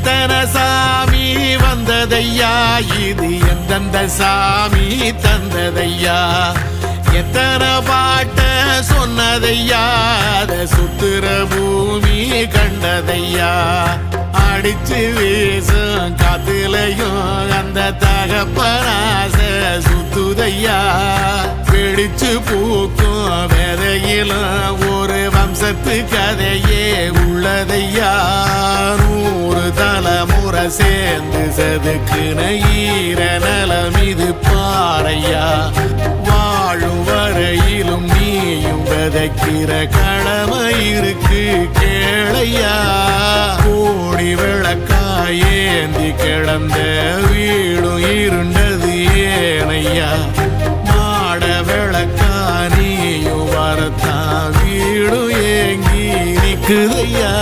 எத்தனை சாமி வந்ததையா, இது எந்தெந்த சாமி தந்ததையா, எத்தனை பாட்ட சொன்னதையா, அத சுத்துற பூமி கண்டதையா, அடிச்சு வீசும் காத்துலையும் அந்த தகப்பனாச சுத்துதையா, பிடிச்சு பூக்கும் விதையிலும் ஒரு வம்சத்து கதையே உள்ளதையா, 100 தலைமுறை சேர்ந்து செதுக்குன ஈர நலம் இது பாறையா, வாழும் வரையிலும் நீயும் விதைக்கிற கடமை இருக்கு கேளையா, கோடி விளக்காயேந்தி கிடந்த வீடும் இருண்டது ஏனையா, மாட விளக்கா நீயும் வரத்தான் வீடும் ஏங்கி நிக்குதையா.